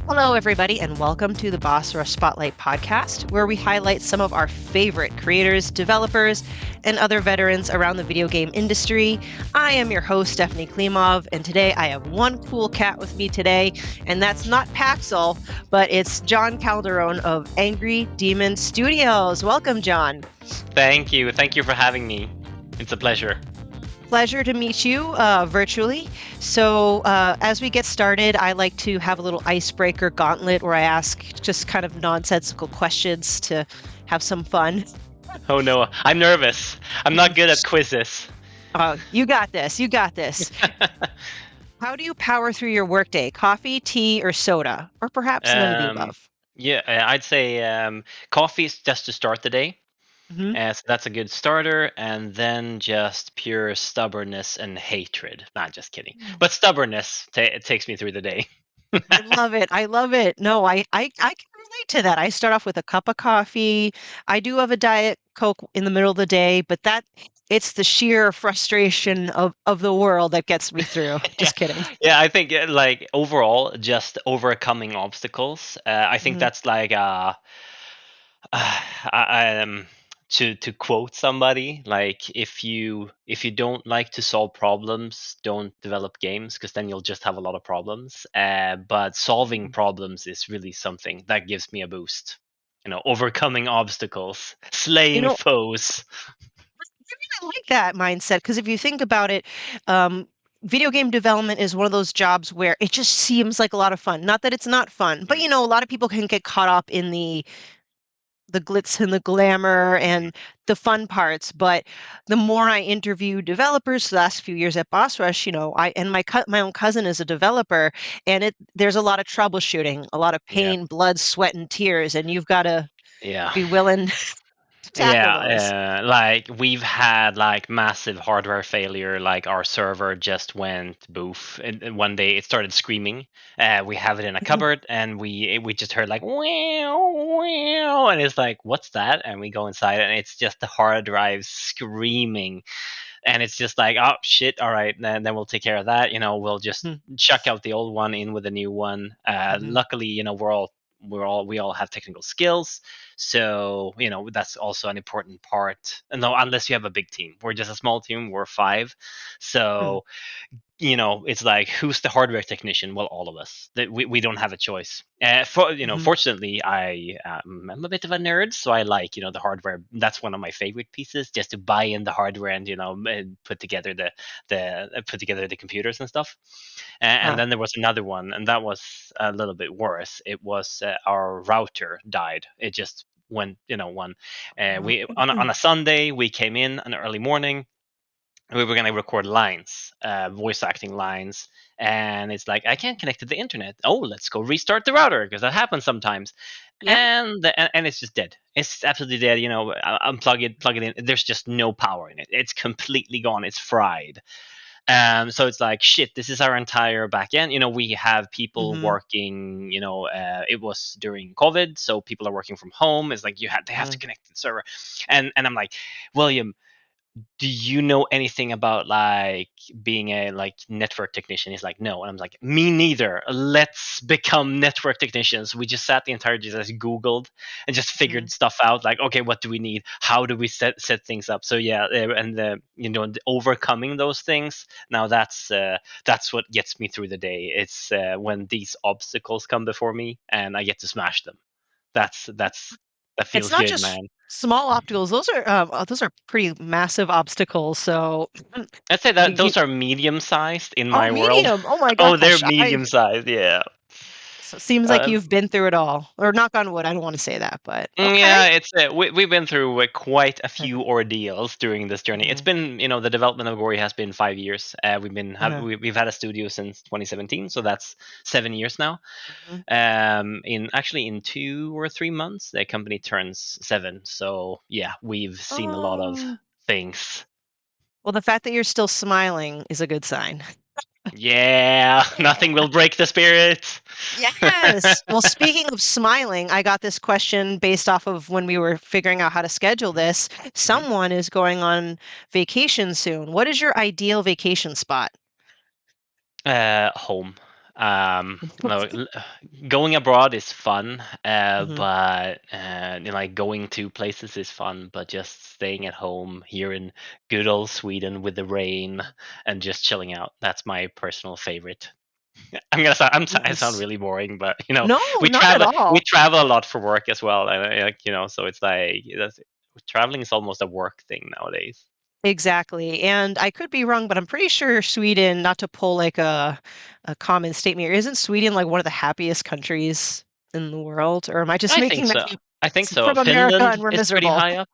Hello, everybody, and welcome to the Boss Rush Spotlight podcast, where we highlight some of our favorite creators, developers, and other veterans around the video game industry. I am your host, Stephanie Klimov, and today I have one cool cat with me today, and that's not Paxel, but it's John Kalderon of Angry Demon Studios. Welcome, John. Thank you. Thank you for having me. It's a pleasure. Pleasure to meet you virtually. So, as we get started, I like to have a little icebreaker gauntlet where I ask just kind of nonsensical questions to have some fun. Oh no, I'm nervous. I'm not good at quizzes. You got this. You got this. How do you power through your workday? Coffee, tea, or soda? Or perhaps none of the Um, above? yeah, I'd say coffee is just to start the day. Hmm. So that's a good starter, and then just pure stubbornness and hatred. Not just kidding, but stubbornness takes me through the day. I love it. I love it. No, I can relate to that. I start off with a cup of coffee. I do have a Diet Coke in the middle of the day, but it's the sheer frustration of the world that gets me through. Yeah, Just kidding. yeah. I think like overall, just overcoming obstacles. I think Mhm. that's like I, to quote somebody, like if you don't like to solve problems, don't develop games because then you'll just have a lot of problems. But solving problems is really something that gives me a boost. Overcoming obstacles, You slaying know, foes. I like that mindset because if you think about it, um, video game development is one of those jobs where it just seems like a lot of fun. Not that it's not fun, but Mm, a lot of people can get caught up in the glitz and the glamour mhm. and the fun parts. But the more I interview developers the last few years at Boss Rush, my own cousin is a developer, and there's a lot of troubleshooting, a lot of Yeah, pain, blood, sweat, and tears, and you've got to yeah. be willing to tackle those. Yeah, like we've had like massive hardware failure. Like our server just went boof, and one day it started screaming. We have it in a cupboard, and we just heard like wow, wow, and it's like, what's that? And we go inside, and it's just the hard drive screaming, and it's just like, oh shit, all right, then we'll take care of that. We'll just chuck out the old one in with a new one. Mm-hmm. Luckily, we all have technical skills, so that's also an important part. No, unless you have a big team. We're just a small team. We're five, so it's like, who's the hardware technician? Well, all of us. We don't have a choice. Hmm. Fortunately, I'm a bit of a nerd, so I like the hardware. That's one of my favorite pieces, just to buy in the hardware and put together the computers and stuff. And Uh, then there was another one, and that was a little bit worse. It was our router died. It just went, one. We on a Sunday we came in an early morning. We were going to record lines, voice acting lines, and it's like, I can't connect to the internet. Oh, let's go restart the router because that happens sometimes. yeah. And it's just dead. It's absolutely dead. Unplug it, plug it in. There's just no power in it. It's completely gone. It's fried. So it's like, shit, this is our entire back end. We have people Hmm. working. It was during COVID, so people are working from home. It's like they have to connect to the server, and I'm like, William, do you know anything about like being a like network technician? He's like, no. And I'm like, me neither. Let's become network technicians. We just sat the entire day, just googled and just Hmm. figured stuff out, like, okay, what do we need, how do we set things up? So yeah, and overcoming those things, now that's what gets me through the day. It's when these obstacles come before me and I get to smash them. That It's feels not good, just man. small obstacles; those are pretty massive obstacles. So, I'd say you, that you those are medium sized in oh, my world. medium. Oh my Oh, they're gosh, I medium sized, yeah. so seems like Uh, you've been through it all. Or knock on wood, I don't want to say that, but okay. yeah, it's we've been through quite a few ordeals during this journey. It's Mhm, been, the development of Gori has been 5 years. uh-huh, We've had a studio since 2017, so that's 7 years now. mhm. In 2 or 3 months, the company turns 7. So yeah, we've seen a lot of Oh, things. well, the fact that you're still smiling is a good sign. Yeah, nothing Yeah. will break the spirit. Yes. Well, speaking of smiling, I got this question based off of when we were figuring out how to schedule this. Mhm. Someone is going on vacation soon. What is your ideal vacation spot? Home. No, going abroad is fun, Hmm. but like going to places is fun, but just staying at home here in good old Sweden with the rain and just chilling out, that's my personal favorite. I'm gonna sound, I sound Nice. really boring, but No, we not at travel we all. travel a lot for work as well, and like so it's like traveling is almost a work thing nowadays. Exactly. And I could be wrong, but I'm pretty sure Sweden, not to pull like a common statement here, isn't Sweden like one of the happiest countries in the world? Or am I just I think making that so. up? I think It's so. from America Finland and we're is pretty miserable. high up.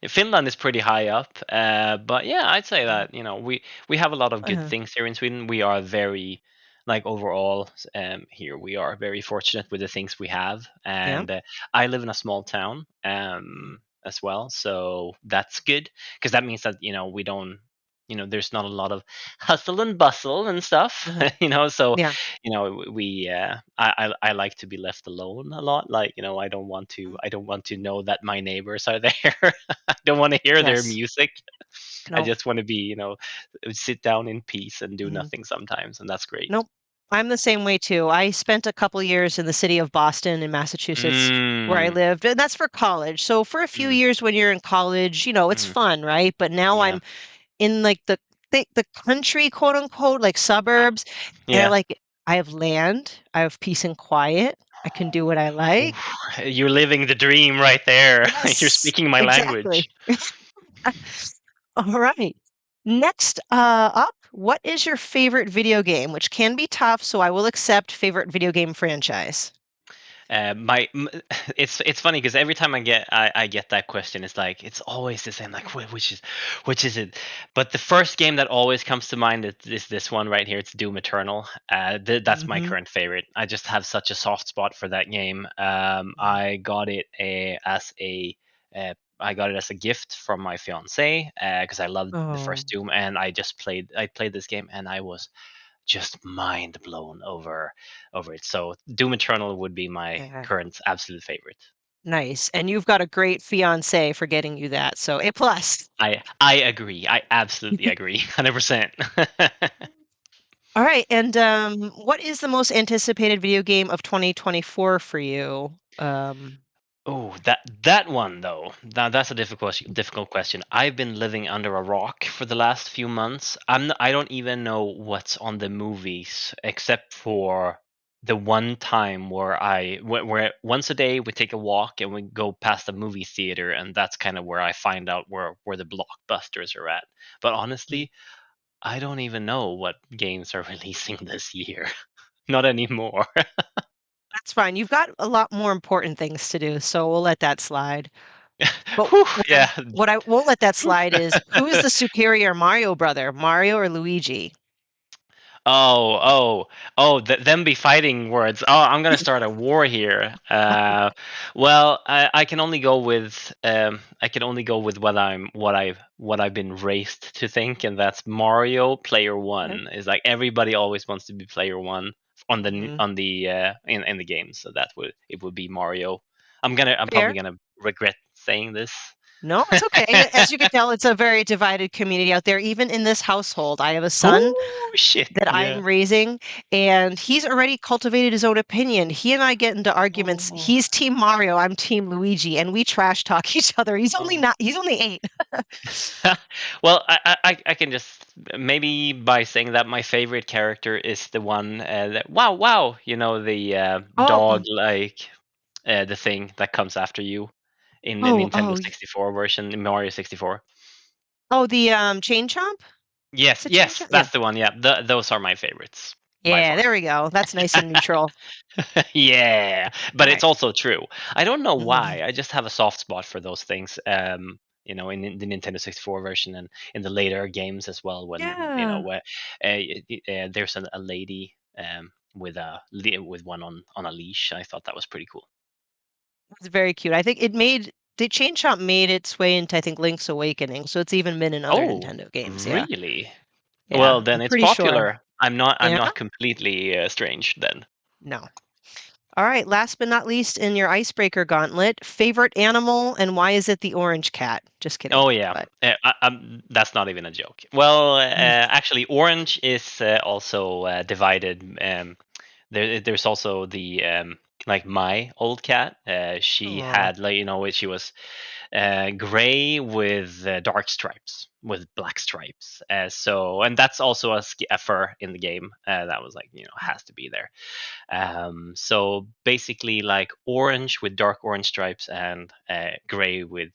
Finland is pretty high up, but yeah, I'd say Mhm. that we have a lot of good Uh, things here in Sweden. We are very like overall here we are very fortunate with the things we have, yeah. and I live in a small town Mhm. as well, so that's good because that means that we don't there's not a lot of hustle and bustle and stuff, Uh-huh. so Yeah. we I like to be left alone a lot, like Mhm. I don't want to know that my neighbors are there. I don't want to hear their Yes. music. I Nope. just want to be sit down in peace and do Mhm. nothing sometimes, and that's great. Nope. I'm the same way too. I spent a couple years in the city of Boston in Massachusetts where I mm, lived, and that's for college. So for a few mm, years when you're in college, it's mm, fun, right? But now yeah. I'm in like the country, quote unquote, like Uh, suburbs, and I yeah. like it. I have land, I have peace and quiet. I can do what I Oof, like. you're living the dream right there. You're Yes, speaking my language. exactly. All right. Next up, what is your favorite video game? Which can be tough, so I will accept favorite video game franchise. It's funny because every time I get that question, it's like it's always the same. Like which is it? But the first game that always comes to mind is this one right here. It's Doom Eternal. That's my Hmm. current favorite. I just have such a soft spot for that game. I got it I got it as a gift from my fiance because I loved the Oh, first Doom, and I played this game, and I was just mind blown over it. So Doom Eternal would be my yeah. current absolute favorite. Nice. And you've got a great fiance for getting you that. So A plus. I agree. I absolutely agree. 100%. All right. And what is the most anticipated video game of 2024 for you? Oh, that one though. That's a difficult question. I've been living under a rock for the last few months. I don't even know what's on the movies except for the one time where once a day we take a walk and we go past a movie theater, and that's kind of where I find out where the blockbusters are at. But Mhm. honestly, I don't even know what games are releasing this year. Not anymore. That's fine. You've got a lot more important things to do, so we'll let that slide. But Whew, what I yeah. what I won't let that slide is who is the superior Mario brother, Mario or Luigi? Oh, oh, oh, them be fighting words. Oh, I'm gonna start a war here. Well, I can only go with what I've been raised to think, and that's Mario player Okay. one. Is like everybody always wants to be player one Mhm. on the in the game, so it would be Mario. I'm probably Fair. gonna regret saying this. No, it's okay. As you can tell, it's a very divided community out there. Even in this household, I have a son Oh shit! that Yeah. I'm raising, and he's already cultivated his own opinion. He and I get into arguments. Oh. He's Team Mario, I'm Team Luigi, and we trash talk each other. Oh. He's only 8. Well, I can just maybe by saying that my favorite character is the one that wow, the Oh, dog like the thing that comes after you in the oh, Nintendo oh, 64 version in Mario 64. oh, the chain chomp? Is Yes, it chain yes, chomp? Yeah. that's the one. Yeah, those are my favorites by Yeah, far. there we go. That's nice and neutral. Yeah, All but it's right. also true. I don't know Mhm. why. I just have a soft spot for those things. In the Nintendo 64 version and in the later games as well. When Yeah. where there's a lady with one on a leash. I thought that was pretty cool. It's very cute. I think the chain chomp made its way into I think Link's Awakening, so it's even been in other Oh, Nintendo games. Yeah. really? Yeah, Well, then I'm it's pretty sure. popular. I'm Yeah. not completely strange then. No. All right, last but not least in your icebreaker gauntlet, favorite animal and why is it the orange cat? Just kidding. Oh yeah, But that's not even a joke. Well, mm, actually, Orange is also divided. There's also the like my old cat. She Oh, had like she was gray with dark stripes with black stripes. And that's also a fur in the game. That was like has to be there. So basically like orange with dark orange stripes and gray with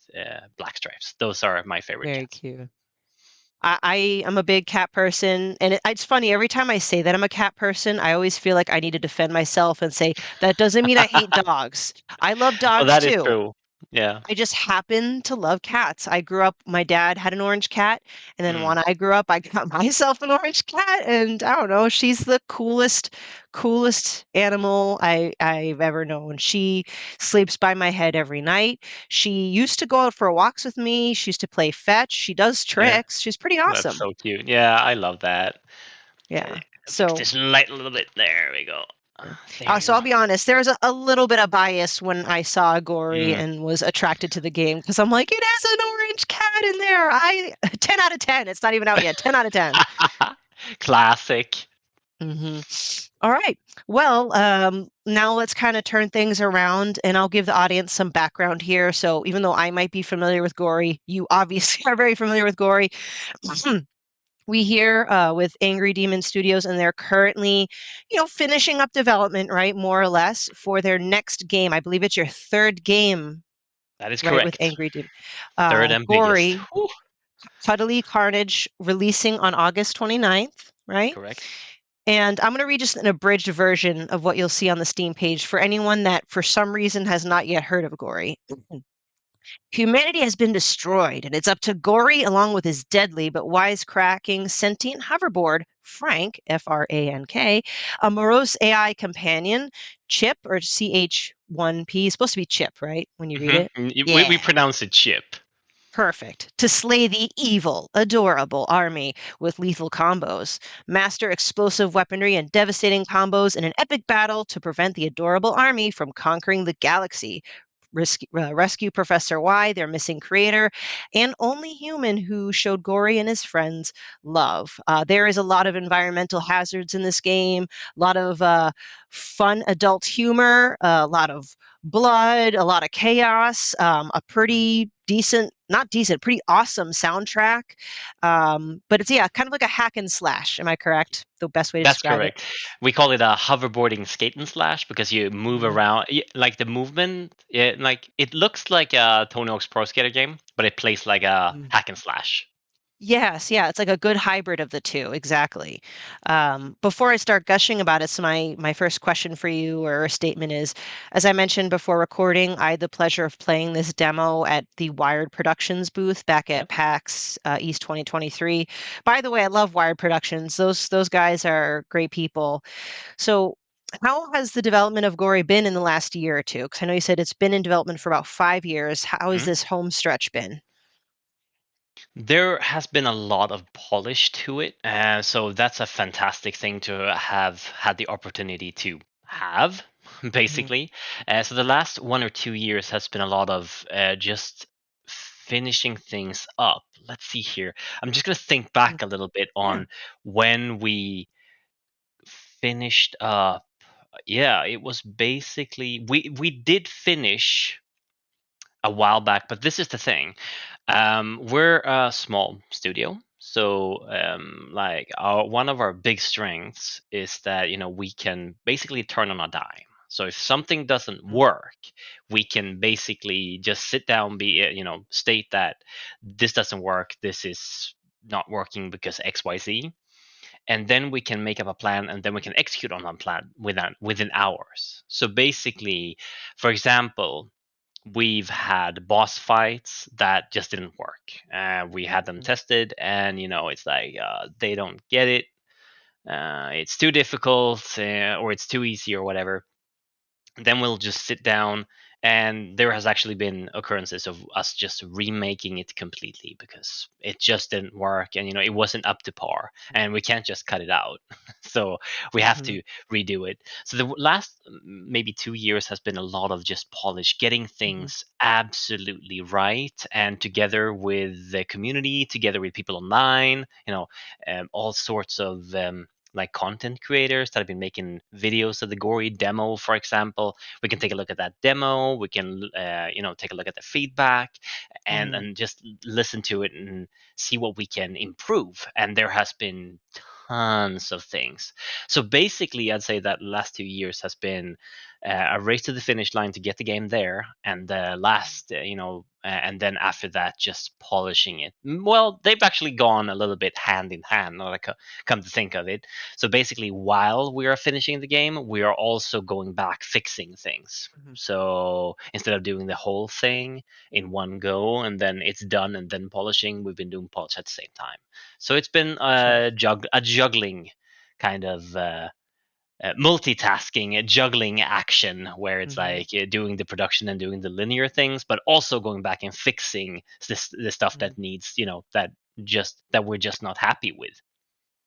black stripes. Those are my favorite very cats. cute. I am a big cat person, and it's funny. Every time I say that I'm a cat person, I always feel like I need to defend myself and say that doesn't mean I hate dogs. I love Well, dogs that is too. true. Yeah. I just happen to love cats. I grew up, my dad had an orange cat, and then Mm, when I grew up, I got myself an orange cat, and I don't know, she's the coolest animal I've ever known. She sleeps by my head every night. She used to go out for walks with me. She used to play fetch. She does yeah, tricks. She's pretty that's awesome. so cute. Yeah, I love that. Yeah. Fix So this light a little bit. There we go. yeah. There you So go. I'll be honest, there was a little bit of bias when I saw Gori Mm. and was attracted to the game because I'm like, it has an orange cat in there. I 10 out of 10. It's not even out yet. 10 out of 10. Classic. Hmm. All right. Well, now let's kind of turn things around and I'll give the audience some background here. So even though I might be familiar with Gori, you obviously are very familiar with Gori. We here with Angry Demon Studios, and they're currently, finishing up development, right, more or less, for their next game. I believe it's your third game, That is right, with correct. Angry Demon. Third and biggest. Gori, Whew. Cuddly Carnage, releasing on August 29th, right? Correct. And I'm going to read just an abridged version of what you'll see on the Steam page for anyone that, for some reason, has not yet heard of Gori. Humanity has been destroyed, and it's up to Gori, along with his deadly but wisecracking sentient hoverboard, Frank, Frank, a morose AI companion, Chip, or CH1P. It's supposed to be Chip, right? When you read it? We Yeah. pronounce it chip. Perfect. To slay the evil, adorable army with lethal combos. Master explosive weaponry and devastating combos in an epic battle to prevent the adorable army from conquering the galaxy. Rescue Professor Y, their missing creator, and only human who showed Gori and his friends love. There is a lot of environmental hazards in this game, a lot of fun adult humor, a lot of blood, a lot of chaos, a pretty decent, not decent, pretty awesome soundtrack. But it's, yeah, kind of like a hack and slash. Am I correct? The best way to That's describe it. correct. We call it a hoverboarding skate and slash because you move Mhm. around. Like the movement, like it looks like a Tony Hawk's Pro Skater game, but it plays like a hack and slash. Yes, yeah, it's like a good hybrid of the two, exactly. Before I start gushing about it, so my first question for you or statement is, as I mentioned before recording, I had the pleasure of playing this demo at the Wired Productions booth back at Yep. PAX East 2023. By the way, I love Wired Productions. Those guys are great people. So, how has the development of Gori been in the last year or two? Because I know you said it's been in development for about 5 years. How has Mhm. this home stretch been? There has been a lot of polish to it, so that's a fantastic thing to have had the opportunity to have, Mhm, basically. So the last 1 or 2 years has been a lot of just finishing things up. Let's see here. I'm just gonna think mhm. back a little bit Yeah. on when we finished up. Yeah, it was basically we did finish a while back, but this is the thing. We're a small studio, so like one of our big strengths is that we can basically turn on a dime. So if something doesn't Mhm, work, we can basically just sit down, state that this doesn't work, this is not working because X, Y, Z, and then we can make up a plan, and then we can execute on that plan within hours. So basically, for example, we've had boss fights that just didn't work. We had them mhm, tested, and it's like they don't get it. It's too difficult, or it's too easy, or whatever. Then we'll just sit down, and there has actually been occurrences of us just remaking it completely because it just didn't work, and it wasn't up to par, and we can't just cut it out. So we have mhm, to redo it. So the last maybe 2 years has been a lot of just polish, getting mhm, things absolutely right, and together with the community, together with people online, all sorts of like content creators that have been making videos of the Gori demo, for example. We can take a look at that demo. We can take a look at the feedback, and Mm-hmm. and just listen to it and see what we can improve. And there has been tons of things. So basically, I'd say that the last 2 years has been a race to the finish line to get the game there, and the last, and then after that, just polishing it. Well, they've actually gone a little bit hand in hand. Now that come to think of it, so basically, while we are finishing the game, we are also going back fixing things. Mm-hmm. So instead of doing the whole thing in one go and then it's done and then polishing, we've been doing polish at the same time. So it's been Sure. a juggling kind of multitasking, a juggling action where it's Mm-hmm. like doing the production and doing the linear things, but also going back and fixing the stuff Mm-hmm. that needs, that we're just not happy with.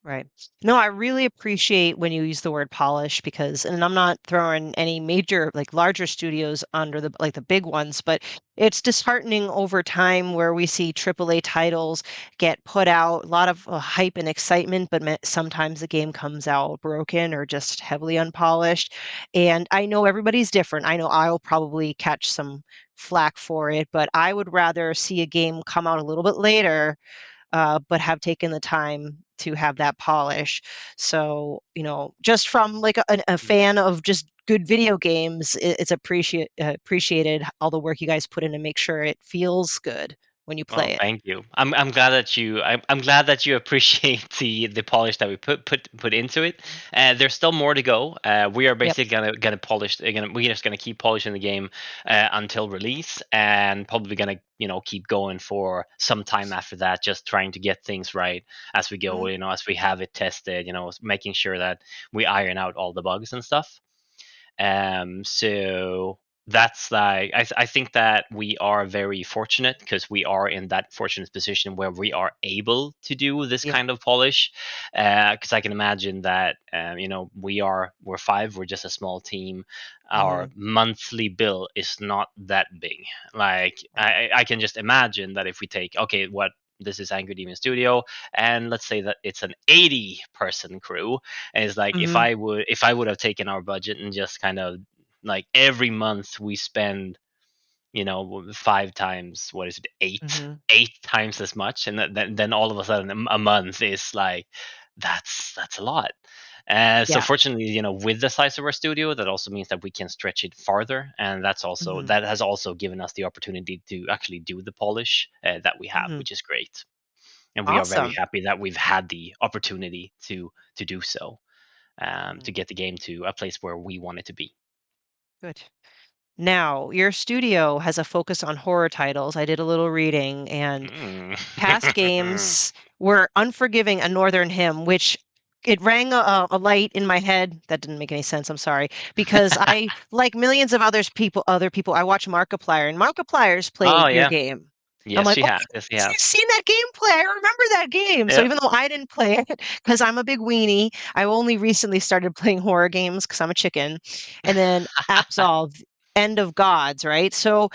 Right. No, I really appreciate when you use the word polish because, and I'm not throwing any major, like larger studios under the, like the big ones, but it's disheartening over time where we see AAA titles get put out, a lot of hype and excitement, but sometimes the game comes out broken or just heavily unpolished. And I know everybody's different. I know I'll probably catch some flack for it, but I would rather see a game come out a little bit later, but have taken the time to have that polish. So, just from like a fan of just good video games, it's appreciated all the work you guys put in to make sure it feels good when you Oh, play it. thank you. I'm glad that I'm glad that you appreciate the polish that we put into it. Mhm. There's still more to go. We are Yep. basically gonna polish. We're just gonna keep polishing the game until release, and probably gonna keep going for some time after that, just trying to get things right as we go. Mhm. As we have it tested. Making sure that we iron out all the bugs and stuff. So that's like I think that we are very fortunate because we are in that fortunate position where we are able to do this Yep. kind of polish. Because I can imagine that we're five, we're just a small team. Our Hmm. monthly bill is not that big. Like Right. I can just imagine that if we take okay, what this is Angry Demon Studio, and let's say that it's an 80-person crew, and it's like Hmm. if I would have taken our budget and just kind of like every month we spend, five times, what is it, Hmm. eight times as much, and then all of a sudden a month is like that's a lot. So Yeah. fortunately, with the size of our studio, that also means that we can stretch it farther, and Hmm. that has also given us the opportunity to actually do the polish that we have, Hmm. which is great, and we are very Awesome. happy that we've had the opportunity to do so, to Mhm. get the game to a place where we want it to be. Good. Now, your studio has a focus on horror titles. I did a little reading, and Mm. past games were Unforgiving: A Northern Hymn, which it rang a light in my head. That didn't make any sense. I'm sorry. Because I, like millions of other people, I watch Markiplier, and Markiplier's Oh played your yeah, game. I'm yes like, she oh, has. Yes she I've has. seen that gameplay. I remember that game. So Yep. even though I didn't play it, because I'm a big weenie, I only recently started playing horror games because I'm a chicken. And then Absolve, End of Gods, right? So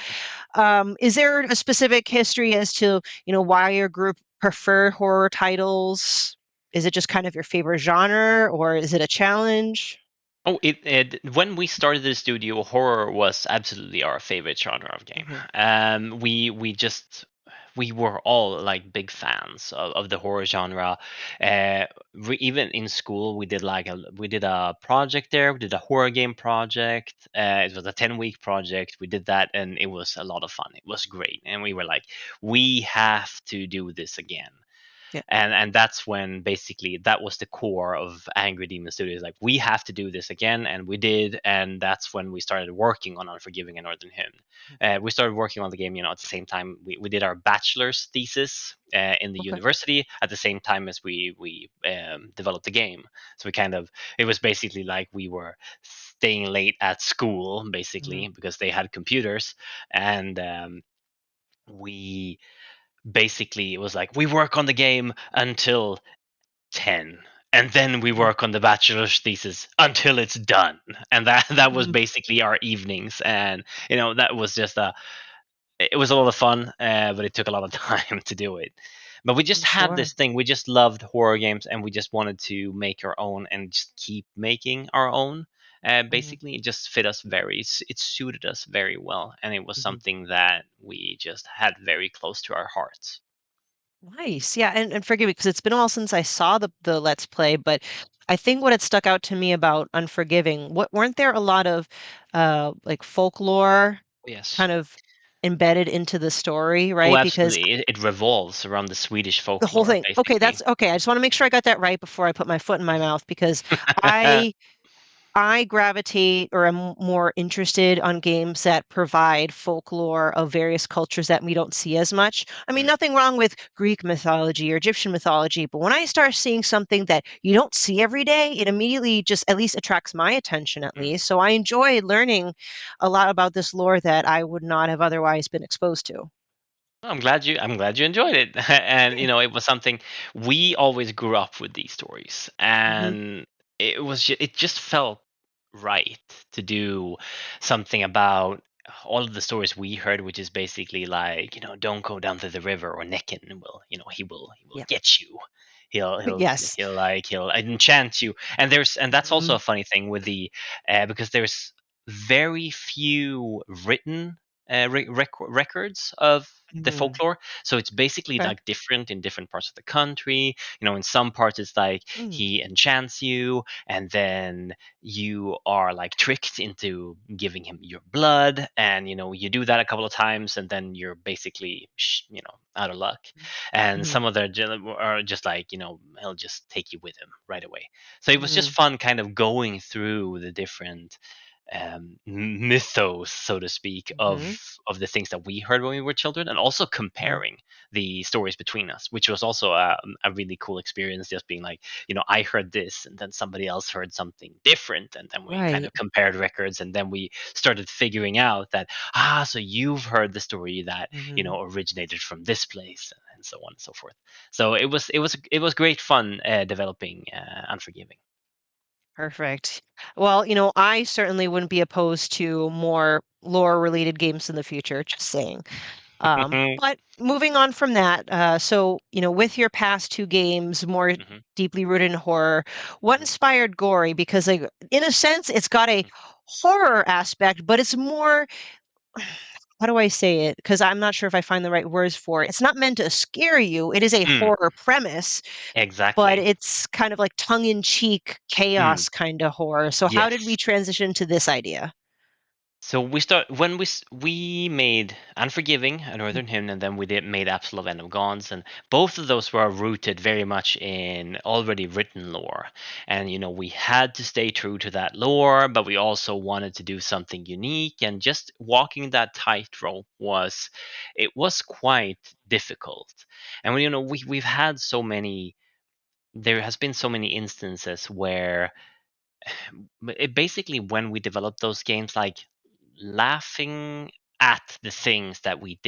is there a specific history as to, why your group prefer horror titles? Is it just kind of your favorite genre, or is it a challenge? Oh, it when we started the studio, horror was absolutely our favorite genre of game. Hmm. We were all like big fans of the horror genre. Even in school, we did a project there. We did a horror game project. It was a 10-week project. We did that, and it was a lot of fun. It was great, and we were like, we have to do this again. Yeah. And that's when basically that was the core of Angry Demon Studios. Like we have to do this again, and we did, and that's when we started working on Unforgiving and Northern Hymn. We started working on the game, at the same time we did our bachelor's thesis in the Okay. university at the same time as we developed the game. So we kind of it was basically like we were staying late at school Hmm. basically because they had computers, and we basically it was like we work on the game until 10, and then we Hmm. work on the bachelor's thesis until it's done, and that was Hmm. basically our evenings. And that was just a it was a lot of fun, but it took a lot of time to do it. But we just I'm had this sure. thing. We just loved horror games, and we just wanted to make our own and just keep making our own. Mhm, Basically, it just fit us it suited us very well, and it was mhm. something that we just had very close to our hearts. Nice. Yeah, and forgive me because it's been a while since I saw the Let's Play, but I think what had stuck out to me about Unforgiving, what weren't there a lot of like folklore Yes. kind of embedded into the story, Oh, right? Because absolutely. It revolves around the Swedish the whole folklore, thing. Okay, basically. that's okay. I just want to make sure I got that right before I put my foot in my mouth because I I gravitate or am more interested on games that provide folklore of various cultures that we don't see as much. I mean, Mm, nothing wrong with Greek mythology or Egyptian mythology, but when I start seeing something that you don't see every day, it immediately just at least attracts my attention at mm. least. So I enjoy learning a lot about this lore that I would not have otherwise been exposed to. I'm glad you enjoyed it. And Yeah. it was something we always grew up with these stories, Hmm. and it just felt right to do something about all of the stories we heard, which is basically like, don't go down to the river, or Necken will, he will Yeah. get you. He'll he'll Yes. he'll enchant you. And that's also Hmm. a funny thing with the because there's very few written records of the Hmm. folklore. So it's basically Okay. like different in different parts of the country. In some parts it's like Mm. he enchants you, and then you are like tricked into giving him your blood, and you do that a couple of times, and then you're basically out of luck. And Hmm. some of the are just like, he'll just take you with him right away. So it was just Hmm. fun kind of going through the different mythos, so to speak, Hmm. of the things that we heard when we were children, and also Hmm. comparing the stories between us, which was also a really cool experience. Just being like, I heard this, and then somebody else heard something different, and then we kind Right. of compared records, and then we started figuring out that so you've heard the story that Hmm. originated from this place, and so on and so forth. So it was great fun developing Unforgiving. Perfect. Well, I certainly wouldn't be opposed to more lore-related games in the future, just saying. Hmm. But moving on from that, so, with your past two games, more deeply rooted in horror, what inspired Gori? Because, like, in a sense, it's got a horror aspect, but it's more, how do I say it? Because I'm not sure if I find the right words for it. It's not meant to scare you. It is a horror premise, but Exactly. it's kind of like tongue-in-cheek Mm, chaos kinda horror. So how did we yes. transition to this idea? So we start when we made Unforgiving, a Mm, Northern Hymn, and then we made Absolute End of Gods, and both of those were rooted very much in already written lore. And we had to stay true to that lore, but we also wanted to do something unique. And just walking that tightrope was quite difficult. And we've had so many. There has been so many instances where basically when we developed those games, like laughing at the things that we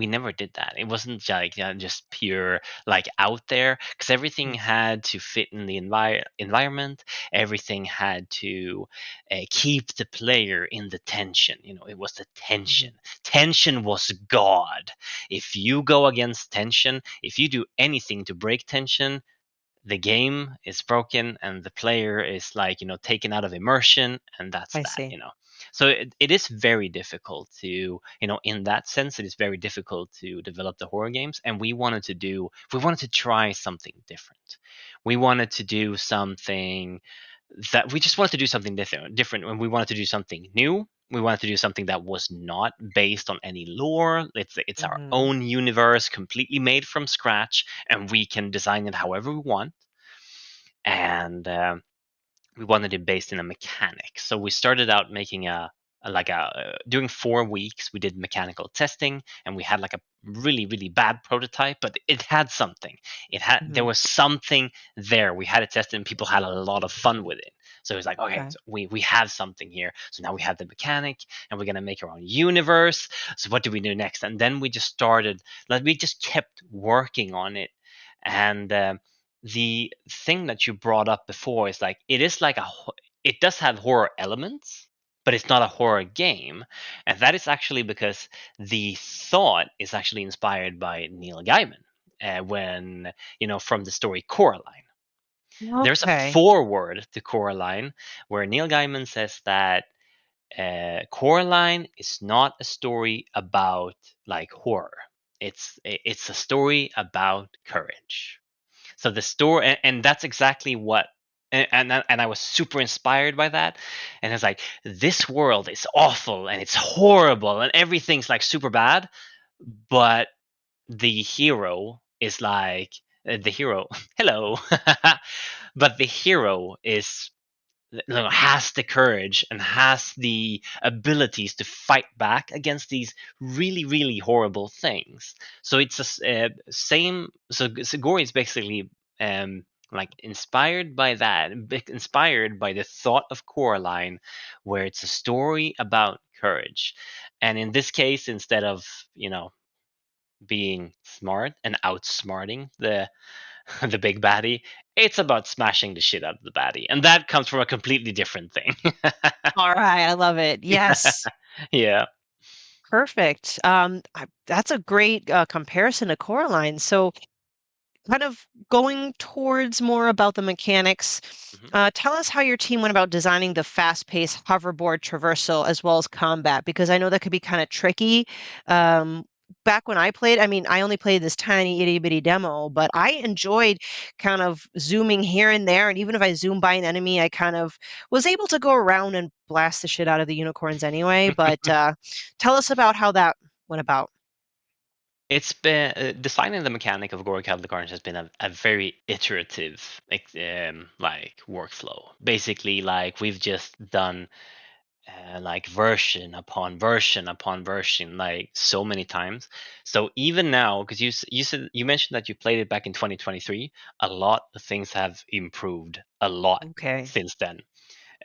never did that. It wasn't like just pure like out there, because everything mm, had to fit in the environment. Everything had to keep the player in the tension. It was the tension. mhm, Tension was god. If you go against tension, if you do anything to break tension, the game is broken, and the player is like taken out of immersion, and that's I that. see. So it is very difficult to in that sense, it is very difficult to develop the horror games, and we wanted to try something different. We wanted to do something that we just wanted to do something different, and we wanted to do something new. We wanted to do something that was not based on any lore. It's our Mhm, own universe, completely made from scratch, and we can design it however we want. And we wanted it based in a mechanic. So we started out making during 4 weeks we did mechanical testing, and we had like a really really bad prototype, but it had something. There mhm, was something there. We had it tested, and people had a lot of fun with it. So it was like, okay, okay. so we have something here. So now we have the mechanic, and we're gonna make our own universe. So what do we do next? And then we just started, like, we just kept working on it. And the thing that you brought up before is like, it does have horror elements, but it's not a horror game. And that is actually because the thought is actually inspired by Neil Gaiman, when, from the story Coraline. There's a Okay. foreword to Coraline where Neil Gaiman says that Coraline is not a story about like horror. It's a story about courage. So the story, and that's exactly what, and I was super inspired by that. And it's like, this world is awful and it's horrible and everything's like super bad, but the hero is like the hero. Hello, but the hero is, has the courage and has the abilities to fight back against these really really horrible things. So it's same. So Gori is basically like inspired by that, inspired by the thought of Coraline, where it's a story about courage. And in this case, instead of being smart and outsmarting the big baddie, it's about smashing the shit out of the baddie, and that comes from a completely different thing. All right. I love it. Yes. Yeah. Perfect. That's a great comparison to Coraline. So, kind of going towards more about the mechanics, Mhm. tell us how your team went about designing the fast-paced hoverboard traversal as well as combat, because I know that could be kind of tricky. Um, Back when I played, I mean, I only played this tiny itty bitty demo, but I enjoyed kind of zooming here and there. And even if I zoom by an enemy, I kind of was able to go around and blast the shit out of the unicorns anyway. But tell us about how that went about. It's been designing the mechanic of Gori Cuddly Carnage has been a very iterative like workflow. Basically, like we've just done like version upon version upon version, like so many times. So even now, because you mentioned that you played it back in 2023, a lot of things have improved a lot Okay. since then.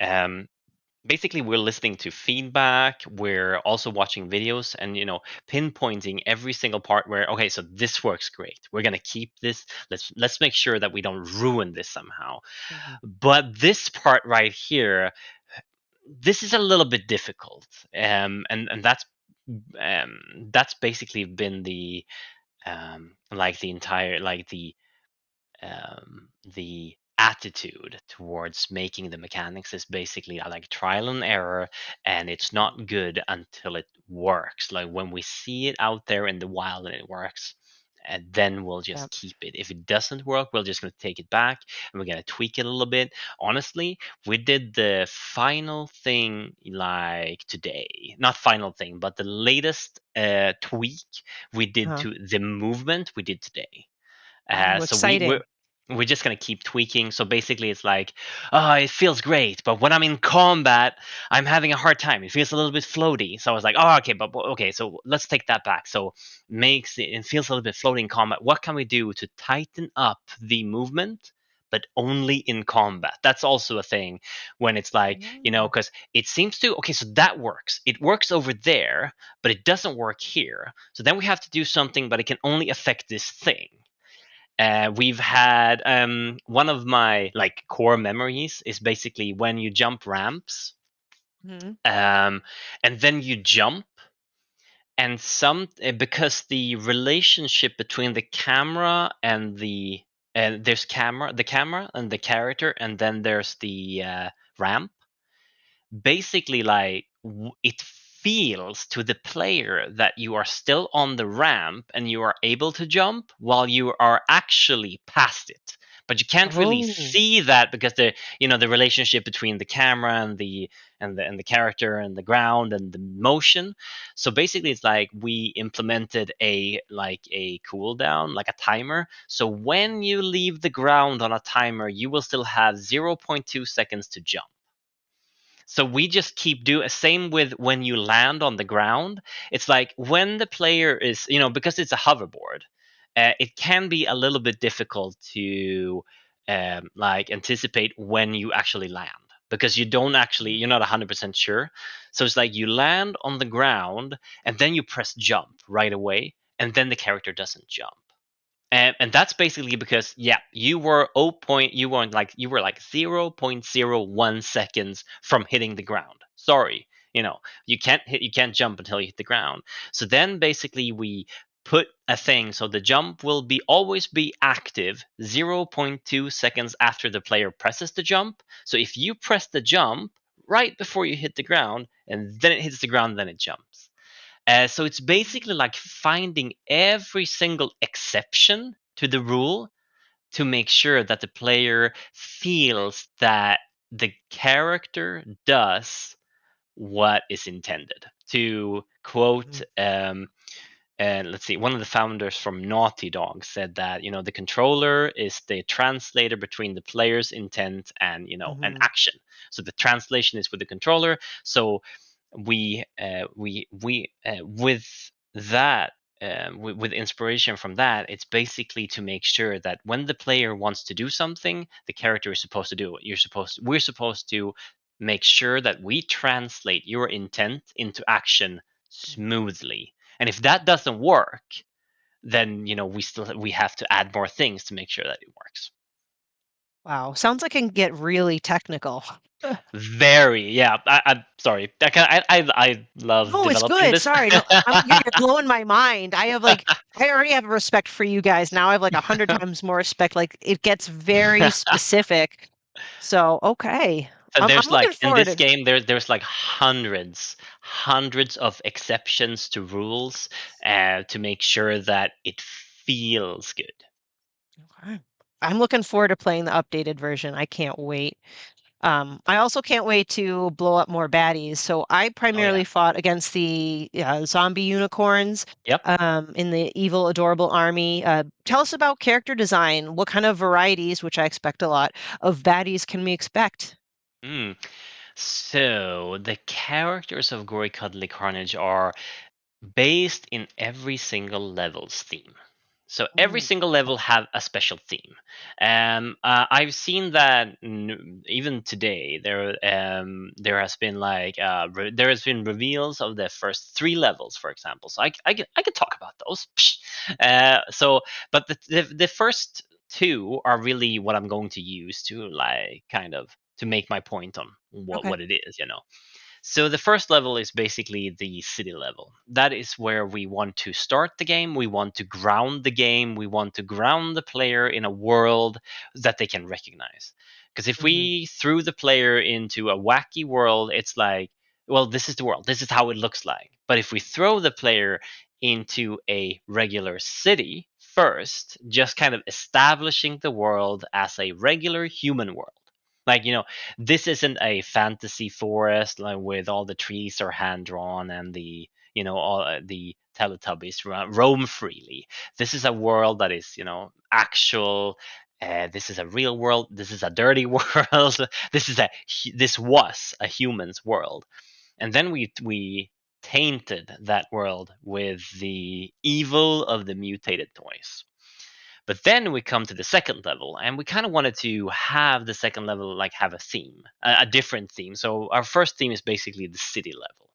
Um, Basically, we're listening to feedback. We're also watching videos and pinpointing every single part where, okay, so this works great. We're gonna keep this. Let's make sure that we don't ruin this somehow. Mhm. But this part right here, this is a little bit difficult, and that's basically been like the entire like the attitude towards making the mechanics is basically like trial and error, and it's not good until it works. Like when we see it out there in the wild and it works, and then we'll Yeah. just keep it. If it doesn't work, we're just going to take it back and we're going to tweak it a little bit. Honestly, we did the final thing like today, not final thing, but the latest tweak we did Uh-huh. to the movement we did today. Oh, So exciting. we're just gonna keep tweaking. So basically, it's like, oh, it feels great, but when I'm in combat, I'm having a hard time. It feels a little bit floaty. So I was like, oh, okay, but okay, so let's take that back. So it feels a little bit floaty in combat. What can we do to tighten up the movement? But only in combat. That's also a thing when it's like, Mm. because it seems to, okay, so that works. It works over there, but it doesn't work here. So then we have to do something, but it can only affect this thing. We've had one of my like core memories is basically when you jump ramps, Mhm. um, and then you jump, and because the relationship between the camera and there's the camera and the character, and then there's the ramp. Basically, like it feels to the player that you are still on the ramp and you are able to jump while you are actually past it, but you can't really Oh. see that because the relationship between the camera and the character and the ground and the motion. So basically, it's like we implemented a cooldown, like a timer. So when you leave the ground on a timer, you will still have 0.2 seconds to jump. So we just keep doing same with when you land on the ground. It's like when the player is, because it's a hoverboard, it can be a little bit difficult to like anticipate when you actually land because you're not 100% sure. So it's like you land on the ground and then you press jump right away, and then the character doesn't jump. And that's basically because you were like 0.01 seconds from hitting the ground. Sorry. You can't jump until you hit the ground. So then basically we put a thing so the jump will be always be active zero point 0.2 seconds after the player presses the jump. So if you press the jump right before you hit the ground and then it hits the ground, then it jumps. So it's basically like finding every single exception to the rule to make sure that the player feels that the character does what is intended. To quote, Mhm. let's see, one of the founders from Naughty Dog said that the controller is the translator between the player's intent and an Mhm. action. So the translation is with the controller. So we with that with inspiration from that, it's basically to make sure that when the player wants to do something, the character is supposed to do it. We're supposed to make sure that we translate your intent into action smoothly. And if that doesn't work, then we have to add more things to make sure that it works. Wow, sounds like it can get really technical. Very, yeah. I'm sorry. I love No, it's developing good. this. Sorry. No, you're blowing my mind. I already have respect for you guys. Now I have like 100 times more respect. Like it gets very specific. So, okay. So I'm there's looking like in forward this to. game there's like hundreds of exceptions to rules to make sure that it feels good. Okay. I'm looking forward to playing the updated version. I can't wait. I also can't wait to blow up more baddies. So I Oh yeah. primarily fought against the zombie unicorns Yep. in the evil, adorable army. Tell us about character design. What kind of varieties, which I expect a lot, of baddies can we expect? Mm. So the characters of Gory Cuddly Carnage are based in every single level's theme. So every Ooh, single level have a special theme. I've seen that even today there has been there has been reveals of the first three levels, for example. So I could talk about those. But the first two are really what I'm going to use to like kind of to make my point on okay. what it is. So the first level is basically the city level. That is where we want to start the game. We want to ground the game. We want to ground the player in a world that they can recognize. Because if Hmm. we threw the player into a wacky world, it's like, well, this is the world. This is how it looks like. But if we throw the player into a regular city first, just kind of establishing the world as a regular human world. Like, this isn't a fantasy forest like with all the trees are hand drawn and all the Teletubbies roam freely. This is a world that is actual. This is a real world. This is a dirty world. This was a human's world, and then we tainted that world with the evil of the mutated toys. But then we come to the second level, and we kind of wanted to have the second level like have a theme, a different theme. So our first theme is basically the city level.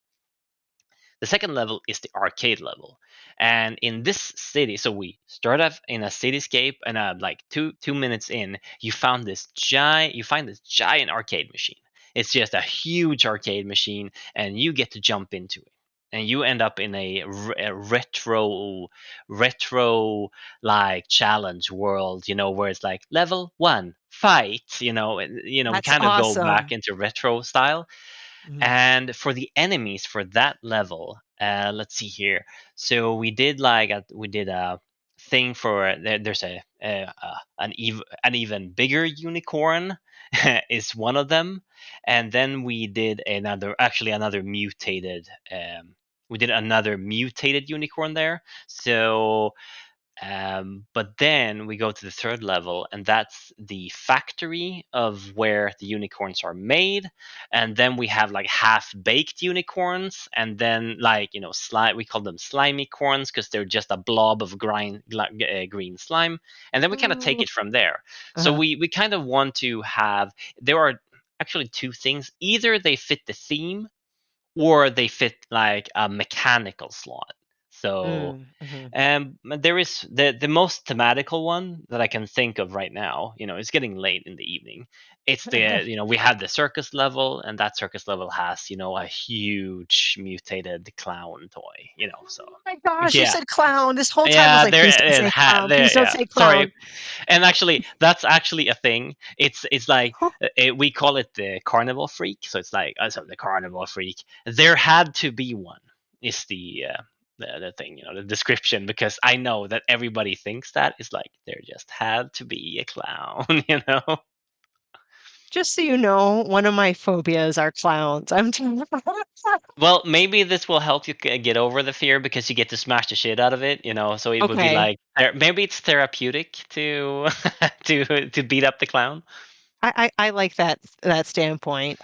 The second level is the arcade level, and in this city, so we start off in a cityscape, and like two minutes in, you find this giant arcade machine. It's just a huge arcade machine, and you get to jump into it, and you end up in a retro like challenge world, where it's like level one fight, we That's kind of go back awesome. into retro style. Mhm. And for the enemies for that level, let's see here. So we did a thing for there's an even bigger unicorn is one of them, and then we did another mutated. We did another mutated unicorn there. So but then we go to the third level, and that's the factory of where the unicorns are made. And then we have like half baked unicorns, and then we call them slimy corns because they're just a blob of green slime. And then we kind of take Ooh. it from there. So Uh-huh. we kind of want to have, there are actually two things. Either they fit the theme or they fit like a mechanical slot. So Mm-hmm. there is the most thematical one that I can think of right now. It's getting late in the evening. It's the we have the circus level, and that circus level has a huge mutated clown toy. So Oh my gosh, you yeah, said clown. This whole time I was yeah, like, there please don't it say had clown. Please there. don't Yeah, say sorry. clown. And actually, that's actually a thing. It's like we call it the carnival freak. So it's like the carnival freak. There had to be one. Is the thing, the description, because I know that everybody thinks that it's like there just had to be a clown, Just so you know, one of my phobias are clowns. I'm terrified. Well, maybe this will help you get over the fear because you get to smash the shit out of it, So it would be Okay. like maybe it's therapeutic to to beat up the clown. I like that standpoint.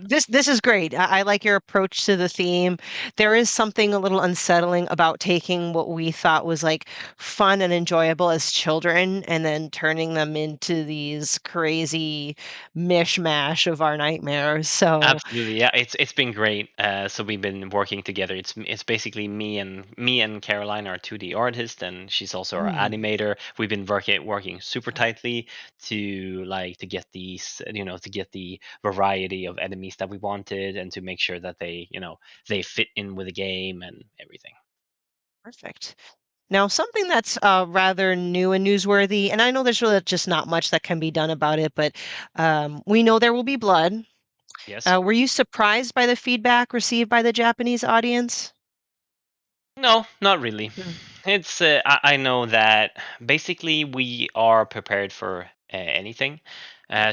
This is great. I like your approach to the theme. There is something a little unsettling about taking what we thought was like fun and enjoyable as children and then turning them into these crazy mishmash of our nightmares. So, Absolutely, yeah. It's been great. So we've been working together. It's basically me and Caroline, our 2D artist, and she's also our mm, animator. We've been working super tightly to get these, to get the variety of enemies that we wanted, and to make sure that they fit in with the game and everything. perfect. Now, something that's rather new and newsworthy, and I know there's really just not much that can be done about it, but we know there will be blood. Yes. Were you surprised by the feedback received by the Japanese audience? No, not really. Mm, It's I know that basically we are prepared for anything.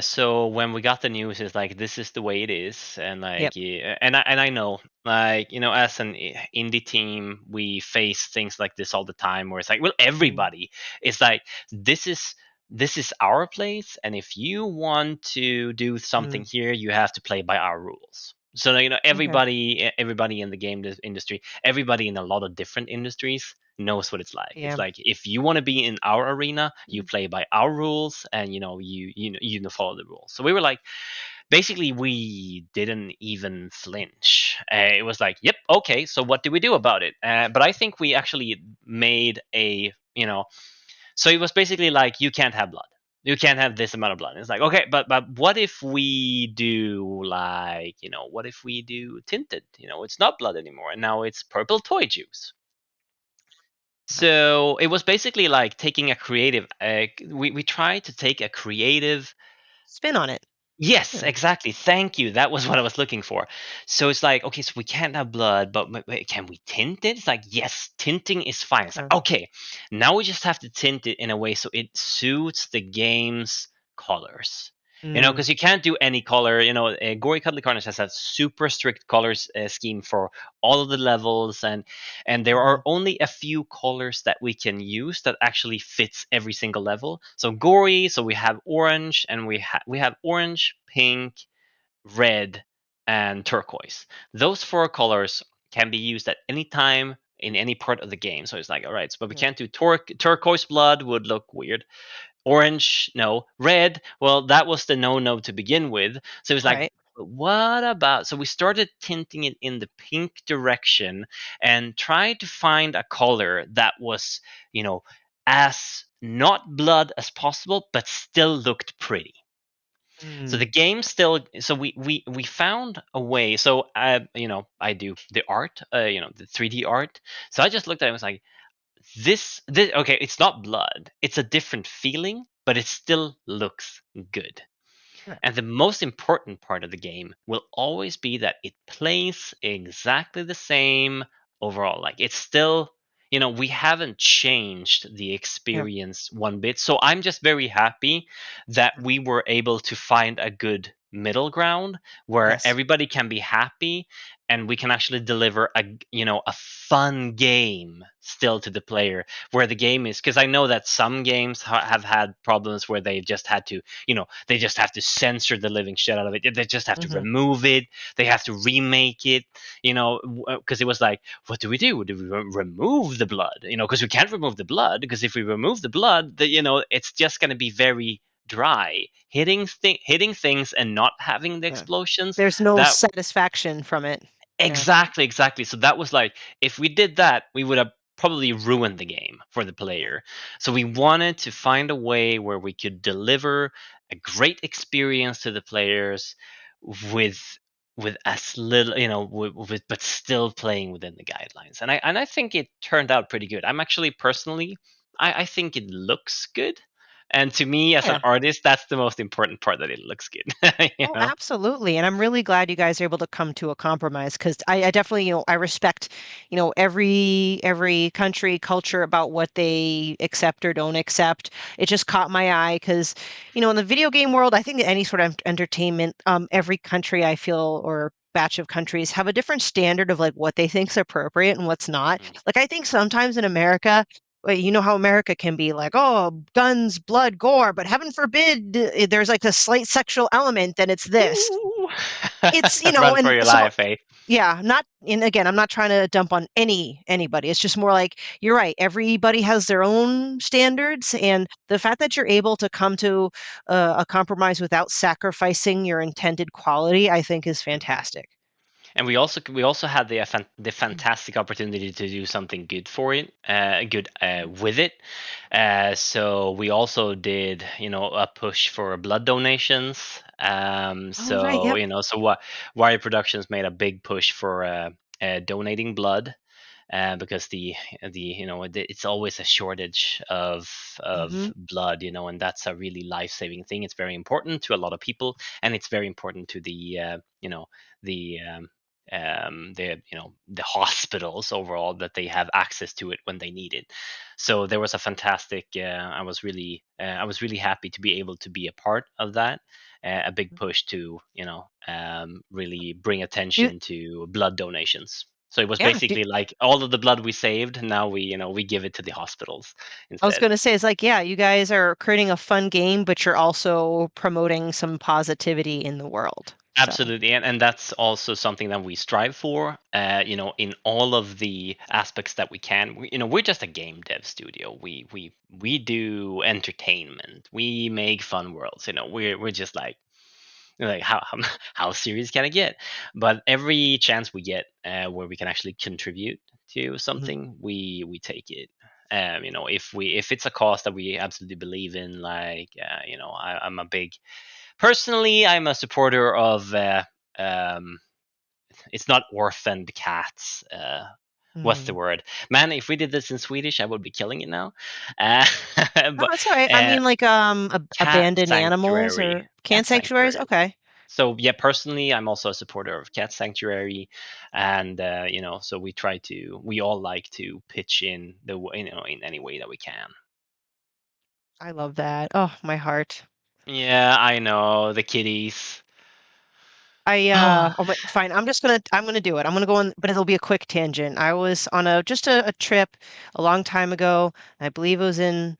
So when we got the news, it's like this is the way it is, and yep. like yeah, and I know, like, as an indie team, we face things like this all the time, where it's like, well, Mm, everybody, it's like this is this is our place, and if you want to do something mm, here, you have to play by our rules. So okay. everybody in the game industry, everybody in a lot of different industries knows what it's like. It's Yeah. like if you want to be in our arena, you Mm, play by our follow the rules. So we were like, basically, we didn't even flinch. It was like, yep, okay. So what do we do about it? But I think we actually made so it was basically like, you can't have blood. You can't have this amount of blood. It's like, okay, but what if we do, like, what if we do tinted? It's not blood anymore, and now it's purple toy juice. So it was basically like taking a creative. We tried to take a creative. spin on it. Yes, Yeah. exactly. Thank you. That was what I was looking for. So it's like, okay, so we can't have blood, but wait, can we tint it? It's like, yes, tinting is fine. It's like, okay, now we just have to tint it in a way so it suits the game's colors. Mm, Because you can't do any color. Gori Cuddly Carnage has a super strict colors scheme for all of the levels, and there mhm, are only a few colors that we can use that actually fits every single level. So Gori, so we have orange, and we have orange, pink, red, and turquoise. Those four colors can be used at any time in any part of the game. So it's like, all right, but we mhm, can't do turquoise blood, would look weird. Orange, no. Red, well, that was the no to begin with. So it was like, right. but what about? So we started tinting it in the pink direction and tried to find a color that was, as not blood as possible, but still looked pretty. So the Mm, game still. So we found a way. So I do the art, the 3D art. So I just looked at it and was like, this okay, it's not blood, it's a different feeling, but it still looks good. yeah, And the most important part of the game will always be that it plays exactly the same overall. Like, it's still, we haven't changed the yeah, experience one bit. So I'm just very happy that mm, we were able to find a good middle ground where yes. everybody can be happy, and we can actually deliver a fun game still to the player, where the game is, because I know that some games have had problems where they just had to, they just have to censor the living shit out of it. They just have to Hmm. remove it. They have to remake it, because it was like, what do we do? Do we remove the blood? Because we can't remove the blood, because if we remove the blood, it's just going to be very dry. Hitting things and not having the Yeah. explosions, There's no that satisfaction from it. Yeah. Exactly, exactly. So that was like, if we did that, we would have probably ruined the game for the player. So we wanted to find a way where we could deliver a great experience to the players with as little, but still playing within the guidelines. And I think it turned out pretty good. I'm actually personally, I think it looks good. And to me, as an Yeah. artist, that's the most important part, that it looks good. you Oh, know. absolutely. And I'm really glad you guys are able to come to a compromise because I definitely, I respect, every country, culture about what they accept or don't accept. It just caught my eye because, in the video game world, I think that any sort of entertainment, every country I feel or batch of countries have a different standard of like what they think is appropriate and what's not. Mhm. Like I think sometimes in America, well, you know how America can be like, oh, guns, blood, gore, but heaven forbid there's like a slight sexual element, then it's this. Ooh. It's, Run for and your so life, eh? yeah, not and again, I'm not trying to dump on anybody. It's just more like you're right. Everybody has their own standards, and the fact that you're able to come to a compromise without sacrificing your intended quality, I think is fantastic. And we also had the fantastic opportunity to do something good for it, good with it. So we also did, a push for blood donations. Oh, right. So Yep. what Wire Productions made a big push for donating blood, because it's always a shortage of Hmm. blood, and that's a really life-saving thing. It's very important to a lot of people, and it's very important to the the hospitals overall, that they have access to it when they need it. So there was a fantastic. I was really happy to be able to be a part of that. A big push to really bring Do attention to blood donations. So it was yeah. Do, basically like, all of the blood we saved, now we give it to the hospitals I was instead. going to say, it's like, yeah, you guys are creating a fun game, but you're also promoting some positivity in the world. So, Absolutely, and that's also something that we strive for. In all of the aspects that we can. We're just a game dev studio. We do entertainment. We make fun worlds. We're just like how serious can it get? But every chance we get, where we can actually contribute to mhm. something, we take it. If it's a cause that we absolutely believe in, like, I'm a big personally, I'm a supporter of, um, it's not orphaned cats. What's the Mm. word? Man, if we did this in Swedish, I would be killing it now. Uh, No, but that's all right. I uh, mean, like, cat abandoned animals sanctuary, or can cat sanctuaries. sanctuary. Okay. So yeah, personally, I'm also a supporter of cat sanctuary, and so we all like to pitch in in any way that we can. I love that. Oh, my heart. Yeah, I know, the kitties. Oh my, fine. I'm gonna do it. I'm gonna go on, but it'll be a quick tangent. I was on just a trip a long time ago. I believe it was in,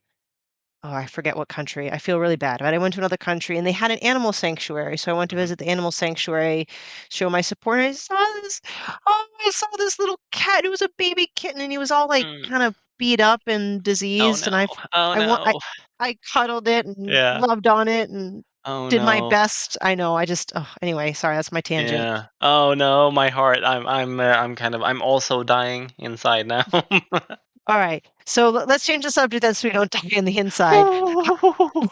oh, I forget what country. I feel really bad, but I went to another country and they had an animal sanctuary. So I went to Mhm. visit the animal sanctuary, show my support. And I saw this little cat. It was a baby kitten and he was all like Mm. kind of beat up and Oh diseased. And no! Oh I want, no! I cuddled it and Yeah. loved on it and Oh did my no! best. I know. Anyway, sorry, that's my tangent. Yeah. Oh no, my heart. I'm also dying inside now. All right. So let's change the subject then so we don't die in the inside. Oh.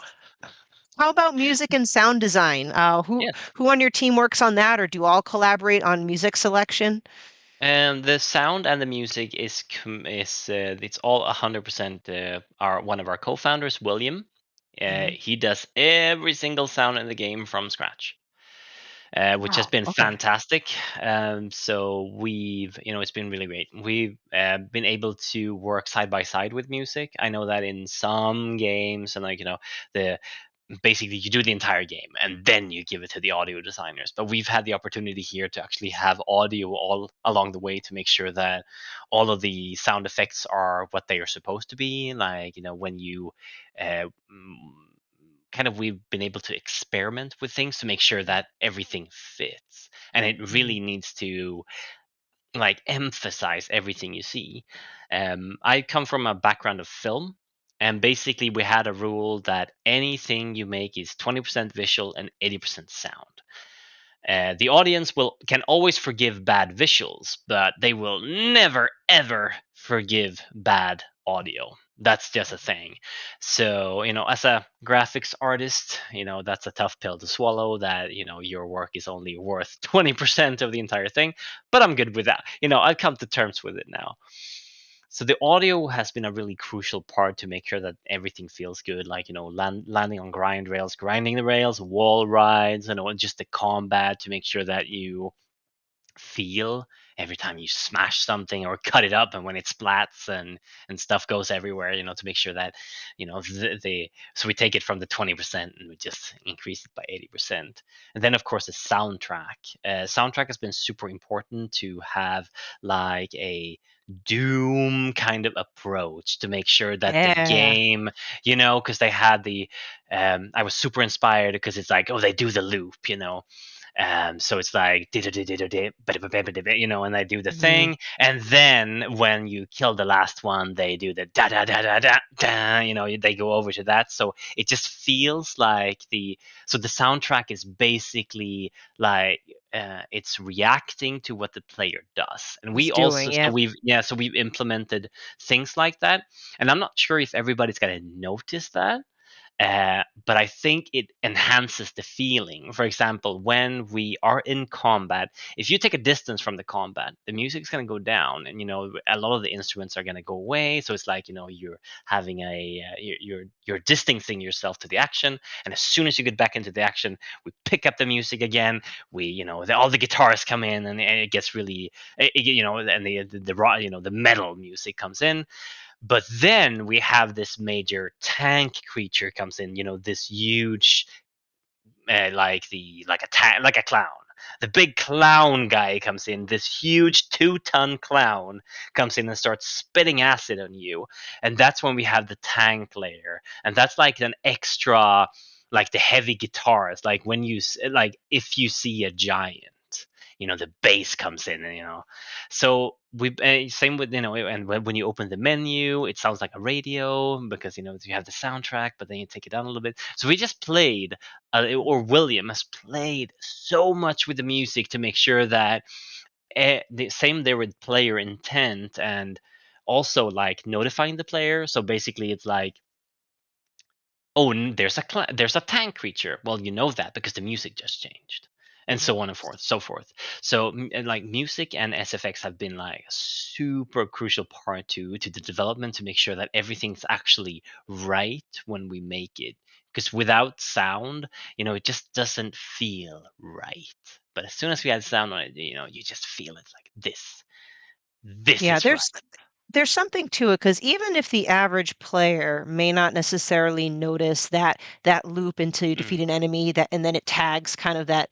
How about music and sound design? Yes. Who on your team works on that, or do all collaborate on music selection? And the sound and the music it's all 100%, our one of our co-founders, William. Hmm. He does every single sound in the game from scratch. Which has Wow. been Okay. fantastic. So it's been really great. We've been able to work side by side with music. I know that in some games, and like, the basically you do the entire game and then you give it to the audio designers. But we've had the opportunity here to actually have audio all along the way, to make sure that all of the sound effects are what they are supposed to be. Like, when you uh, kind of we've been able to experiment with things to make sure that everything fits, and it Hmm. really needs to like emphasize everything you see. I come from a background of film, and basically we had a rule that anything you make is 20% visual and 80% sound. The audience will can always forgive bad visuals, but they will never ever forgive bad audio. That's just a thing. So, as a graphics artist, that's a tough pill to swallow, that, your work is only worth 20% of the entire thing, but I'm good with that. I've come to terms with it now. So the audio has been a really crucial part to make sure that everything feels good, like, landing on grinding the rails, wall rides, just the combat, to make sure that you feel every time you smash something or cut it up, and when it splats and stuff goes everywhere, to make sure that, the so we take it from the 20% and we just increase it by 80%. And then, of course, the soundtrack has been super important to have, like, a doom kind of approach, to make sure that the Yeah. game, because they had the I was super inspired, because it's like, oh, they do the loop, so it's like, and they do the Mhm. thing, and then when you kill the last one, they do the da da da da da da. They go over to that, so it just feels like the soundtrack is basically like, it's reacting to what the player does, and Was we doing, also yeah. so we've implemented things like that, and I'm not sure if everybody's gonna notice that, but I think it enhances the feeling. For example, when we are in combat, if you take a distance from the combat, the music is going to go down, and a lot of the instruments are going to go away. So it's like, you're having you're distancing yourself to the action, and as soon as you get back into the action, we pick up the music again. We, all the guitars come in, and it gets really, and the metal music comes in, but then we have this major tank creature comes in, this huge, like a clown. The big clown guy comes in. This huge 2-ton clown comes in and starts spitting acid on you, and that's when we have the tank layer, and that's like an extra, like the heavy guitars, like when like if you see a giant, the bass comes in, and so we, same with, and when you open the menu, it sounds like a radio, because you have the soundtrack, but then you take it down a little bit. So we just played, or William has played so much with the music to make sure that, the same there with player intent, and also like notifying the player. So basically, it's like, oh, there's a tank creature. Well, you know that because the music just changed, and Mhm. so on and so forth. So, and like, music and SFX have been like a super crucial part to the development, to make sure that everything's actually right when we make it. Because without sound, it just doesn't feel right. But as soon as we add sound on it, you just feel it, like, this Yeah, is right. there's something to it, because even if the average player may not necessarily notice that loop until you Mm, defeat an enemy, that and then it tags kind of that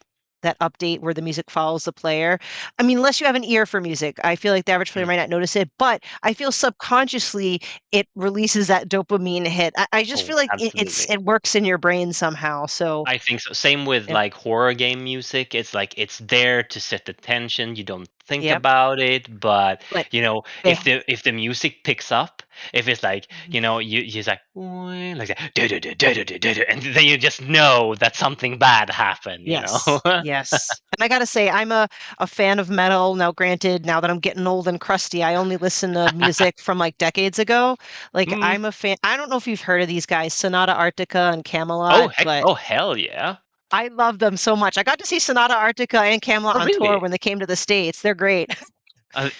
update where the music follows the player. I mean, unless you have an ear for music, I feel like the average player mm. might not notice it, but I feel subconsciously it releases that dopamine hit. I just Oh, feel like absolutely. it works in your brain somehow. So, I think so. Same with, yep, like, horror game music. It's like, it's there to set the tension. You don't think yep. about it, but, But if yeah, the music picks up, if it's like, you just like, "Wah," like that, "Du-du-du-du-du-du-du," and then you just know that something bad happened. yes, yes. And I gotta say, I'm a fan of metal. Now, granted, now that I'm getting old and crusty, I only listen to music from like decades ago. Like, Mm. I'm a fan. I don't know if you've heard of these guys, Sonata Arctica and Oh, Camelot, heck! but Oh, hell yeah! I love them so much. I got to see Sonata Arctica and Camelot Oh, on tour really? when they came to the States. They're great.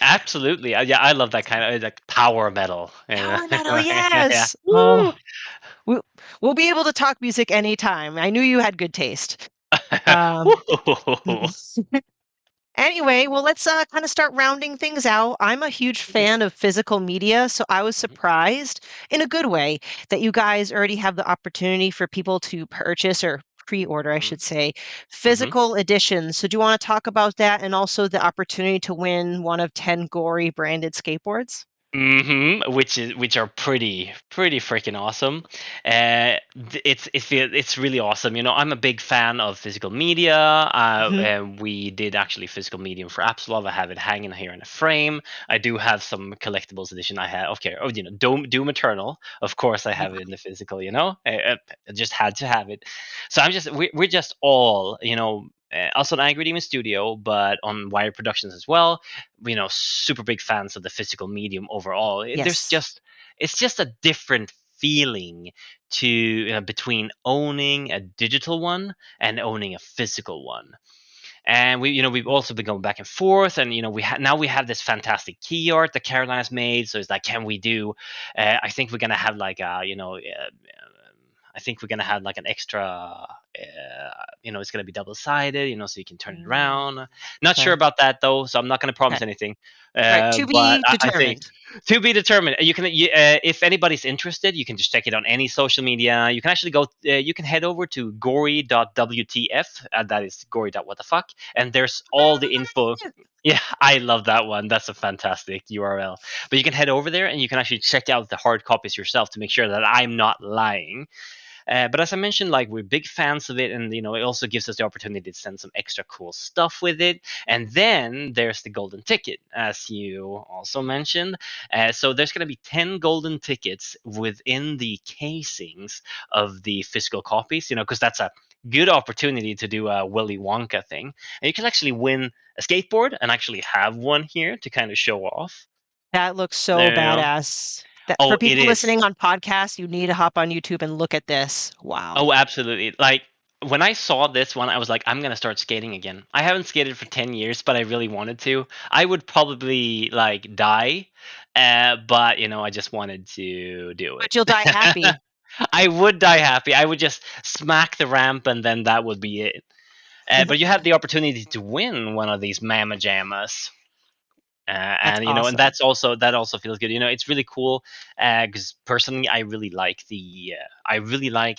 Absolutely. Yeah, I love that kind of, like, power metal. Power metal, Yeah. yes. Woo! Oh, we'll, we'll be able to talk music anytime. I knew you had good taste. Um, Woo! Anyway, well, let's kind of start rounding things out. I'm a huge Okay. fan of physical media, so I was Mhm. surprised in a good way that you guys already have the opportunity for people to purchase or pre-order, I Mm. should say, Mhm. physical editions. So do you want to talk about that and also the opportunity to win one of 10 Gori branded skateboards? Which are pretty freaking awesome. It's really awesome. I'm a big fan of physical media. Hmm. And we did actually physical medium for Absolov. I have it hanging here in a frame. I do have some collectibles edition. I have, okay. Oh, Doom Eternal. Of course, I have it in the physical. I just had to have it. So we're just all, also an Angry Demon studio, but on Wired Productions as well. Super big fans of the physical medium overall. Yes. It's just a different feeling to between owning a digital one and owning a physical one. And we've also been going back and forth, and now we have this fantastic key art that Carolina's made. So it's like, can we do? I think we're gonna have like I think we're gonna have like an extra. It's gonna be double sided, so you can turn it Mm, around. Not sure okay. about that though, so I'm not gonna promise Okay. anything. Right. To But be I think determined. to be determined. If anybody's interested, you can just check it on any social media. You can actually go. You can head over to Gori.wtf. That is Gori.whatthefuck, and there's all the info. Yeah, I love that one. That's a fantastic URL. But you can head over there and you can actually check out the hard copies yourself to make sure that I'm not lying. But as I mentioned, like we're big fans of it, and it also gives us the opportunity to send some extra cool stuff with it. And then there's the golden ticket, as you also mentioned. So there's going to be 10 golden tickets within the casings of the physical copies. Because that's a good opportunity to do a Willy Wonka thing, and you can actually win a skateboard and actually have one here to kind of show off. That looks so There you go. badass. That for Oh, it people is. listening on podcasts, you need to hop on YouTube and look at this. Wow. Oh, absolutely. Like when I saw this one, I was like, I'm gonna start skating again. I haven't skated for 10 years, but I really wanted to. I would probably like die, but I just wanted to do it. But you'll die happy. I would die happy. I would just smack the ramp, and then that would be it. But you have the opportunity to win one of these Mama Jammas. That's And awesome. that also feels good. It's really cool because personally, I really like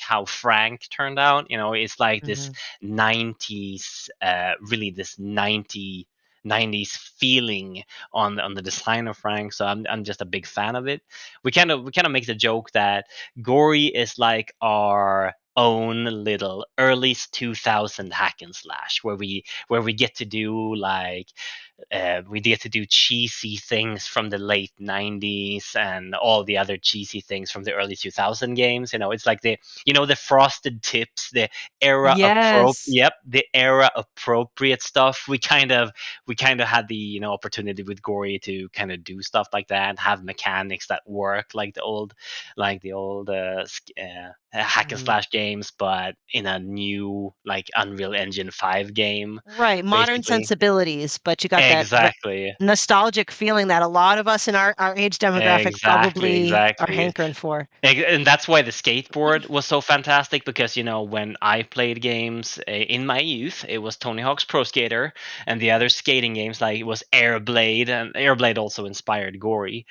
how Frank turned out. It's like this Hmm. 90s, really this 90s feeling on the design of Frank. So I'm just a big fan of it. We kind of make the joke that Gori is like our own little early 2000 hack and slash where we get to do like we get to do cheesy things from the late 90s and all the other cheesy things from the early 2000 games. It's like the frosted tips, the Yes. era appropriate stuff. We kind of had the opportunity with Gori to kind of do stuff like that, have mechanics that work like the old hack and Mhm. slash games, but in a new like Unreal Engine 5 game, Right. Modern basically. sensibilities, but you got that Exactly. nostalgic feeling that a lot of us in our age demographic Exactly. probably are Exactly. hankering for. And that's why the skateboard was so fantastic because when I played games in my youth, it was Tony Hawk's Pro Skater, and the other skating games like it was Airblade, and Airblade also inspired Gory.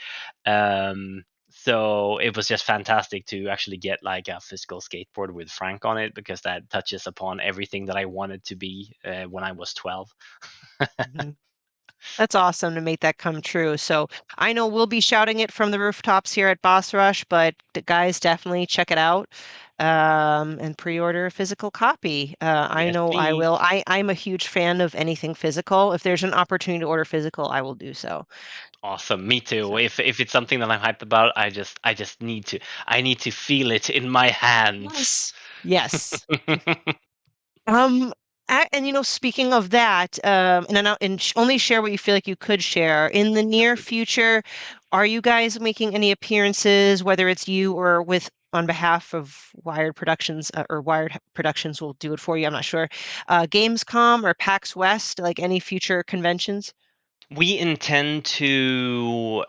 So it was just fantastic to actually get like a physical skateboard with Frank on it because that touches upon everything that I wanted to be when I was 12. Mhm. That's awesome to make that come true. So I know we'll be shouting it from the rooftops here at Boss Rush, but guys, definitely check it out and pre-order a physical copy. I Yes, know I please. will. I'm a huge fan of anything physical. If there's an opportunity to order physical, I will do so. Awesome. Me too. So If it's something that I'm hyped about, I just need to feel it in my hands. yes, yes. Um, and speaking of that, only share what you feel like you could share. In the near Absolutely. future, are you guys making any appearances, whether it's you or with on behalf of Wired Productions or Wired Productions will do it for you? I'm not sure. Gamescom or PAX West, like any future conventions? We intend to,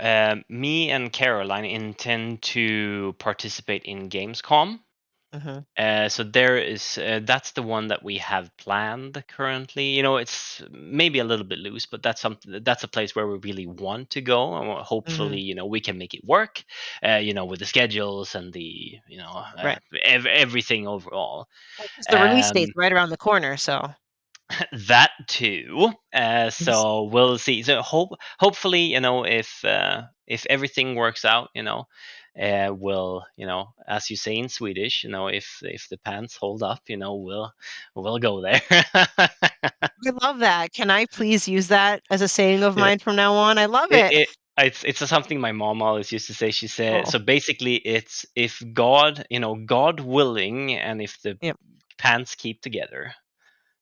me and Caroline intend to participate in Gamescom. Hmm. So that's the one that we have planned currently. It's maybe a little bit loose, but that's a place where we really want to go, and Hmm. hopefully, we can make it work. With the schedules and the Right. everything overall. Because the release date's Um, right around the corner, so. that too. Yes. So we'll see. So hopefully, if everything works out, we'll, as you say in Swedish, if the pants hold up, we'll go there. I love that. Can I please use that as a saying of Yeah. mine from now on? I love It, it. it it's something my mom always used to say. She said, Oh, so basically it's if God, God willing, and if the yep. pants keep together,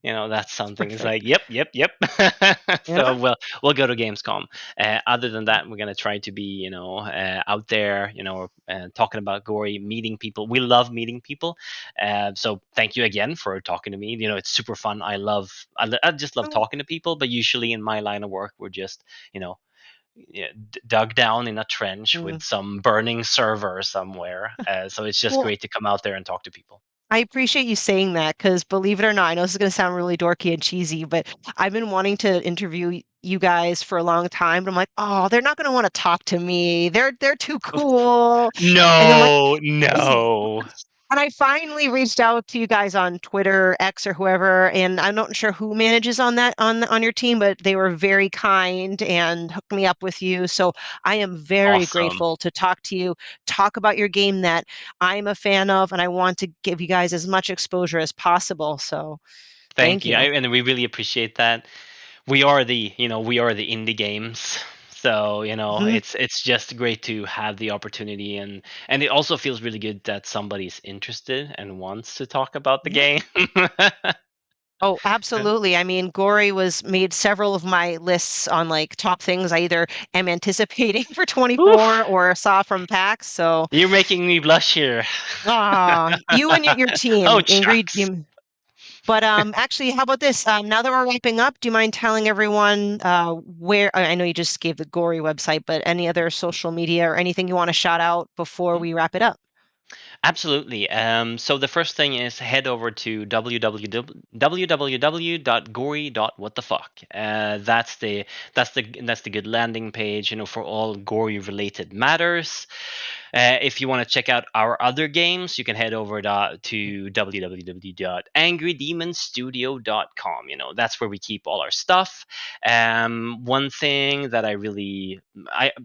That's something. It's like, Perfect. yep, yep, yep. So Yeah. we'll go to Gamescom. Other than that, we're gonna try to be, out there, talking about Gori, meeting people. We love meeting people. So thank you again for talking to me. It's super fun. I just love Oh, talking to people. But usually in my line of work, we're just, you know, yeah, dug down in a trench mm. with some burning server somewhere. So it's just Well, great to come out there and talk to people. I appreciate you saying that because believe it or not, I know this is going to sound really dorky and cheesy, but I've been wanting to interview you guys for a long time. But I'm like, oh, they're not going to want to talk to me. They're too cool. And I'm like, No, no. and I finally reached out to you guys on Twitter, X, or whoever, and I'm not sure who manages on that on your team, but they were very kind and hooked me up with you. So I am very Awesome. grateful to talk to you, talk about your game that I'm a fan of, and I want to give you guys as much exposure as possible. So Thank thank you. you. And we really appreciate that. We are the indie games. So, Mhm. it's just great to have the opportunity, and it also feels really good that somebody's interested and wants to talk about the Yeah. game. Oh, absolutely. I mean, Gori was made several of my lists on like top things I either am anticipating for 24 Oof. or saw from PAX. So You're making me blush here. you and your Oh, team, Ingrid. shucks. But actually, how about this? Now that we're wrapping up, do you mind telling everyone where? I know you just gave the Gory website, but any other social media or anything you want to shout out before we wrap it up? Absolutely. So the first thing is head over to www.gory.whatthefuck. That's the good landing page, for all gory related matters. If you want to check out our other games, you can head over to www.angrydemonstudio.com. That's where we keep all our stuff. One thing that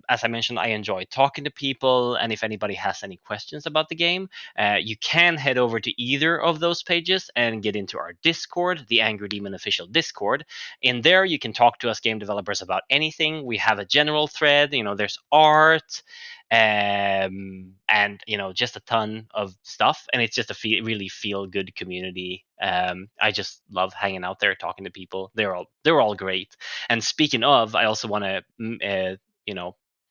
as I mentioned, I enjoy talking to people, and if anybody has any questions about the game, you can head over to either of those pages and get into our Discord, the Angry Demon official Discord. In there, you can talk to us game developers about anything. We have a general thread. There's art, and just a ton of stuff, and it's just a really feel good community. I just love hanging out there talking to people. They're all great. And speaking of, I also want to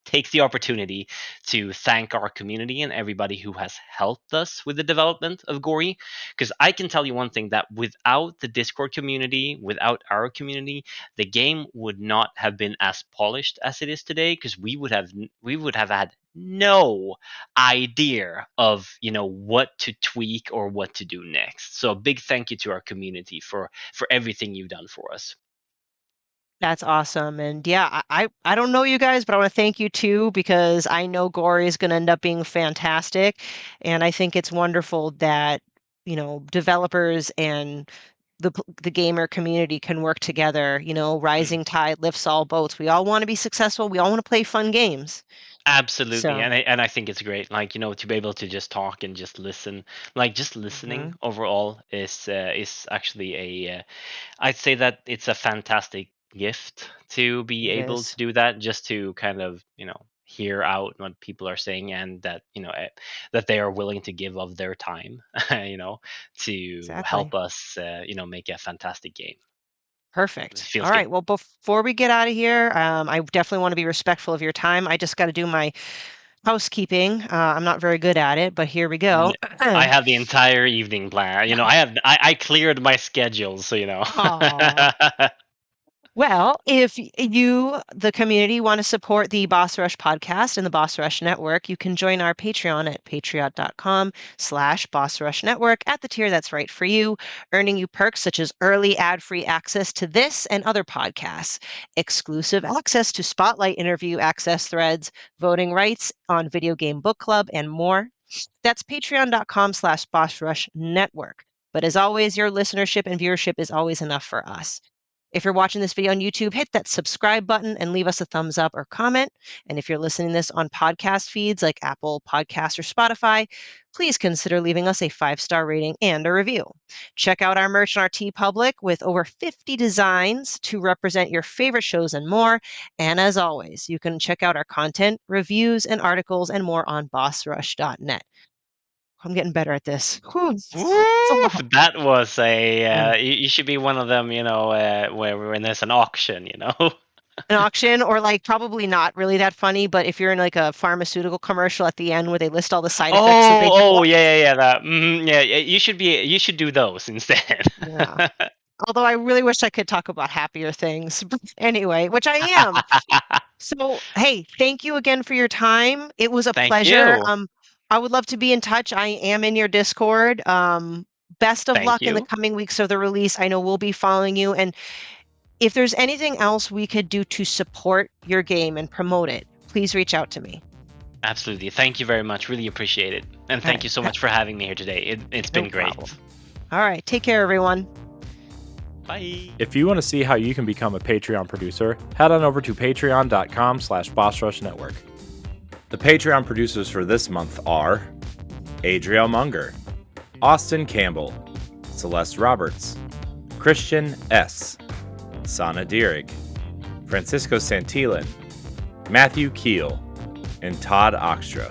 take the opportunity to thank our community and everybody who has helped us with the development of Gori, because I can tell you one thing, that without the Discord community, without our community, the game would not have been as polished as it is today, because we would have had no idea of what to tweak or what to do next. So a big thank you to our community for everything you've done for us. That's awesome. And yeah, I don't know you guys, but I want to thank you too because I know Gory is going to end up being fantastic. And I think it's wonderful that, developers and the gamer community can work together. Mm. Rising tide lifts all boats. We all want to be successful. We all want to play fun games. Absolutely, So, and I think it's great, like to be able to just talk and just listen, like just listening mhm, overall is actually I'd say that it's a fantastic gift to be it able to is. do that, just to kind of hear out what people are saying, and that that they are willing to give of their time, you know, to Exactly. help us, make a fantastic game. It Perfect. feels All good. right. Well, before we get out of here, I definitely want to be respectful of your time. I just got to do my housekeeping. I'm not very good at it, but here we N- go. I have the entire evening planned. I cleared my schedule, so Aw. Well, if you, the community, want to support the Boss Rush podcast and the Boss Rush Network, you can join our Patreon at patreon.com/Boss Rush Network at the tier that's right for you, earning you perks such as early ad-free access to this and other podcasts, exclusive access to spotlight interview access threads, voting rights on Video Game Book Club, and more. That's patreon.com/Boss Rush Network. But as always, your listenership and viewership is always enough for us. If you're watching this video on YouTube, hit that subscribe button and leave us a thumbs up or comment. And if you're listening to this on podcast feeds like Apple Podcasts or Spotify, please consider leaving us a 5-star rating and a review. Check out our merch on our TeePublic with over 50 designs to represent your favorite shows and more. And as always, you can check out our content, reviews, and articles and more on bossrush.net. I'm getting better at this. Whew, it's a Woo! lot. That was Yeah. you should be one of them, where when there's an auction, An auction, or like probably not really that funny, but if you're in like a pharmaceutical commercial at the end where they list all the side effects that they don't Oh, want. yeah, that, yeah, you should do those instead. Yeah. Although I really wish I could talk about happier things. But anyway, which I am. So, hey, thank you again for your time. It was a Thank pleasure. you. I would love to be in touch. I am in your Discord. Best of Thank luck in the you. coming weeks of the release. I know we'll be following you. And if there's anything else we could do to support your game and promote it, please reach out to me. Absolutely. Thank you very much. Really appreciate it. And All thank right. you so much for having me here today. It's No been great. problem. All right. Take care, everyone. Bye. If you want to see how you can become a Patreon producer, head on over to patreon.com/BossRushNetwork. The Patreon producers for this month are Adriel Munger, Austin Campbell, Celeste Roberts, Christian S., Sana Dierig, Francisco Santillan, Matthew Keel, and Todd Oxtra.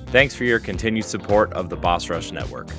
Thanks for your continued support of the Boss Rush Network.